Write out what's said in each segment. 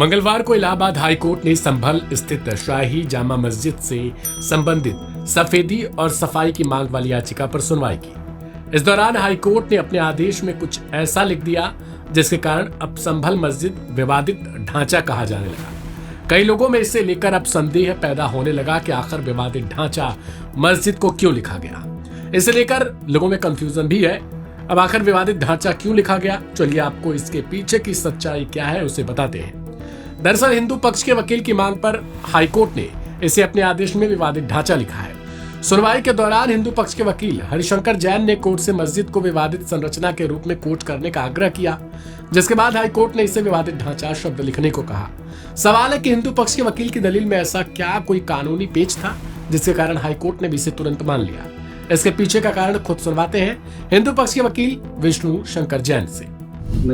मंगलवार को Allahabad high court ने संभल स्थित शाही जामा मस्जिद से संबंधित सफेदी और सफाई की मांग वाली याचिका पर सुनवाई की। इस दौरान हाई कोर्ट ने अपने आदेश में कुछ ऐसा लिख दिया जिसके कारण अब संभल मस्जिद विवादित ढांचा कहा जाने लगा। कई लोगों में इसे लेकर अब संदेह पैदा होने लगा कि आखिर विवादित ढांचा मस्जिद को क्यों लिखा गया। इसे लेकर लोगों में कंफ्यूजन भी है। अब आखिर विवादित ढांचा क्यों लिखा गया, चलिए आपको इसके पीछे की सच्चाई क्या है उसे बताते हैं। दरअसल हिंदू पक्ष के वकील की मांग पर हाईकोर्ट ने इसे अपने आदेश में विवादित ढांचा लिखा है। सुनवाई के दौरान हिंदू पक्ष के वकील हरिशंकर जैन ने कोर्ट से मस्जिद को विवादित संरचना के रूप में कोट करने का आग्रह किया, जिसके बाद हाईकोर्ट ने इसे विवादित ढांचा शब्द लिखने को कहा। सवाल है कि हिंदू पक्ष के वकील की दलील में ऐसा क्या कोई कानूनी पेच था जिसके कारण हाईकोर्ट ने भी इसे तुरंत मान लिया। इसके पीछे का कारण खुद सुनवाते हैं हिंदू पक्ष के वकील विष्णु शंकर जैन से।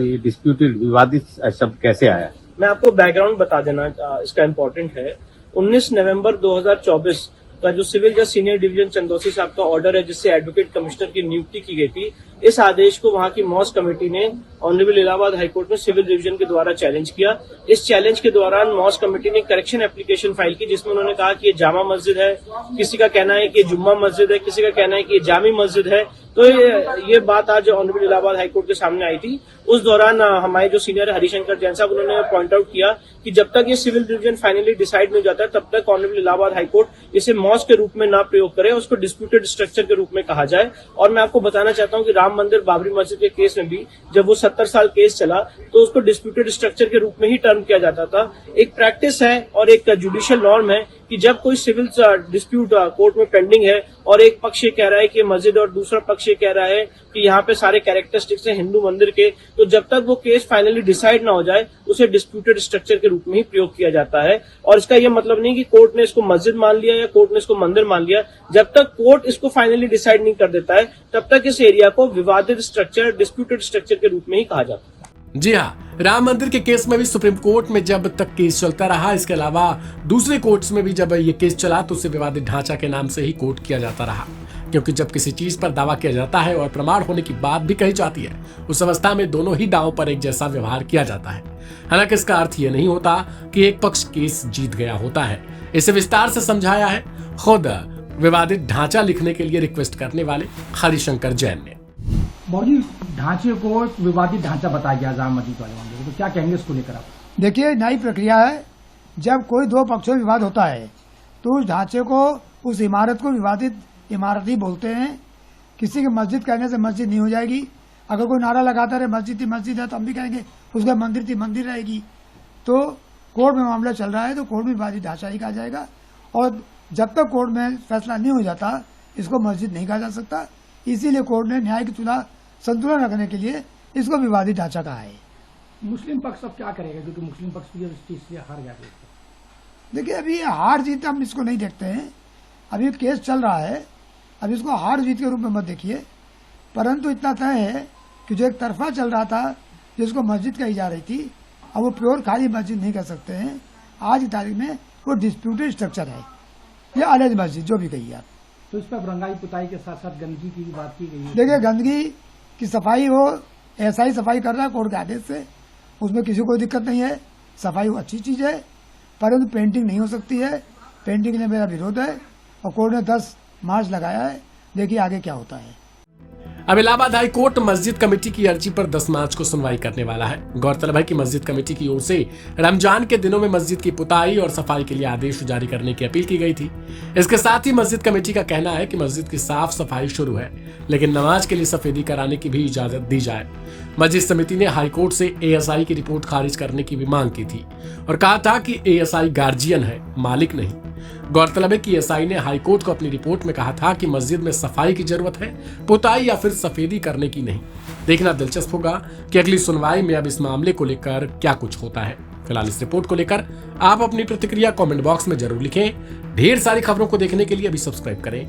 ये डिस्प्यूटेड विवादित शब्द कैसे आया? मैं आपको बैकग्राउंड बता देना इसका इम्पोर्टेंट है। 19 नवंबर 2024 का जो सिविल जज सीनियर डिवीजन चंदौसी साहब का ऑर्डर है जिससे एडवोकेट कमिश्नर की नियुक्ति की गई थी, इस आदेश को वहां की मॉस कमेटी ने ऑनरेबल इलाहाबाद हाईकोर्ट में सिविल डिवीजन के द्वारा चैलेंज किया। इस चैलेंज के दौरान मॉस कमेटी ने करेक्शन एप्लीकेशन फाइल की जिसमें उन्होंने कहा कि ये जामा मस्जिद है, किसी का कहना है कि ये जुम्मा मस्जिद है, किसी का कहना है कि ये जामी मस्जिद है। तो ये बात आज ऑनरेबल इलाहाबाद हाईकोर्ट के सामने आई थी। उस दौरान हमारे जो सीनियर हरिशंकर जैन साहब उन्होंने पॉइंट आउट किया कि जब तक ये सिविल डिवीजन फाइनली डिसाइड नहीं हो जाता है तब तक ऑनरेबल इलाहाबाद हाईकोर्ट इसे मॉस के रूप में ना प्रयोग करे, उसको डिस्प्यूटेड स्ट्रक्चर के रूप में कहा जाए। और मैं आपको बताना चाहता हूं कि राम मंदिर बाबरी मस्जिद के केस में भी जब वो 70 साल केस चला तो उसको डिस्प्यूटेड स्ट्रक्चर के रूप में ही टर्म किया जाता था। एक प्रैक्टिस है और एक जुडिशियल नॉर्म है कि जब कोई सिविल डिस्प्यूट कोर्ट में पेंडिंग है और एक पक्ष ये कह रहा है कि मस्जिद और दूसरा पक्ष ये कह रहा है कि यहाँ पे सारे कैरेक्टरिस्टिक्स हैं हिंदू मंदिर के, तो जब तक वो केस फाइनली डिसाइड ना हो जाए उसे डिस्प्यूटेड स्ट्रक्चर के रूप में ही प्रयोग किया जाता है। और इसका ये मतलब नहीं कि कोर्ट ने इसको मस्जिद मान लिया या कोर्ट ने इसको मंदिर मान लिया। जब तक कोर्ट इसको फाइनली डिसाइड नहीं कर देता है तब तक इस एरिया को विवादित स्ट्रक्चर, डिस्प्यूटेड स्ट्रक्चर के रूप में ही कहा जाता है। जी हाँ, राम मंदिर के केस में भी सुप्रीम कोर्ट में जब तक केस चलता रहा, इसके अलावा दूसरे कोर्ट्स में भी जब ये केस चला तो उसे विवादित ढांचा के नाम से ही कोर्ट किया जाता रहा। क्योंकि जब किसी चीज पर दावा किया जाता है और प्रमाण होने की बात भी कही जाती है, उस अवस्था में दोनों ही दावों पर एक जैसा व्यवहार किया जाता है। हालांकि इसका अर्थ ये नहीं होता कि एक पक्ष केस जीत गया होता है। इसे विस्तार से समझाया है खुद विवादित ढांचा लिखने के लिए रिक्वेस्ट करने वाले हरिशंकर जैन ने। मौजी ढांचे को विवादित ढांचा बताया गया जामा मस्जिद वाले मामले में, तो क्या कहेंगे इसको लेकर आप? देखिए, नई प्रक्रिया है। जब कोई दो पक्षों में विवाद होता है तो उस ढांचे को, उस इमारत को विवादित इमारत ही बोलते हैं। किसी के मस्जिद कहने से मस्जिद नहीं हो जाएगी। अगर कोई नारा लगाता रहे मस्जिद थी मस्जिद है तो हम भी कहेंगे उसका मंदिर थी मंदिर रहेगी। तो कोर्ट में मामला चल रहा है तो कोर्ट में विवादित ढांचा ही कहा जाएगा। और जब तक कोर्ट में फैसला नहीं हो जाता इसको मस्जिद नहीं कहा जा सकता। इसीलिए कोर्ट ने न्याय की चुनाव संतुलन रखने के लिए इसको विवादित ढांचा कहा है। मुस्लिम पक्ष अब क्या करेगा, क्योंकि मुस्लिम पक्ष भी इस चीज से हार गया? देखिए, अभी हार जीत हम इसको नहीं देखते हैं। अभी केस चल रहा है, अब इसको हार जीत के रूप में मत देखिए। परंतु इतना तय है कि जो एक तरफा चल रहा था जिसको मस्जिद कही जा रही थी, अब वो प्योर खाली मस्जिद नहीं कर सकते हैं। आज की तारीख में वो डिस्प्यूटेड स्ट्रक्चर है, ये अलग मस्जिद जो भी कही आप। तो इस पर रंगाई पुताई के साथ साथ गंदगी की भी बात की गई है। देखिए, गंदगी की सफाई हो, ऐसा ही सफाई कर रहा है कोर्ट के आदेश से, उसमें किसी को दिक्कत नहीं है। सफाई वो अच्छी चीज है, परंतु पेंटिंग नहीं हो सकती है। पेंटिंग ने मेरा विरोध है और कोर्ट ने 10 मार्च लगाया है। देखिए आगे क्या होता है। अब इलाहाबाद हाई कोर्ट मस्जिद कमेटी की अर्जी पर 10 मार्च को सुनवाई करने वाला है। गौरतलब है कि मस्जिद कमेटी की ओर से रमजान के दिनों में मस्जिद की पुताई और सफाई के लिए आदेश जारी करने की अपील की गई थी। इसके साथ ही मस्जिद कमेटी का कहना है कि मस्जिद की साफ सफाई शुरू है, लेकिन नमाज के लिए सफेदी कराने की भी इजाजत दी जाए। मस्जिद समिति ने हाईकोर्ट से एएसआई की रिपोर्ट खारिज करने की भी मांग की थी और कहा था कि एएसआई गार्जियन है, मालिक नहीं। गौरतलब है कि एएसआई ने हाईकोर्ट को अपनी रिपोर्ट में कहा था कि मस्जिद में सफाई की जरूरत है, पुताई या फिर सफेदी करने की नहीं। देखना दिलचस्प होगा कि अगली सुनवाई में अब इस मामले को लेकर क्या कुछ होता है। फिलहाल इस रिपोर्ट को लेकर आप अपनी प्रतिक्रिया कमेंट बॉक्स में जरूर लिखें। ढेर सारी खबरों को देखने के लिए अभी सब्सक्राइब करें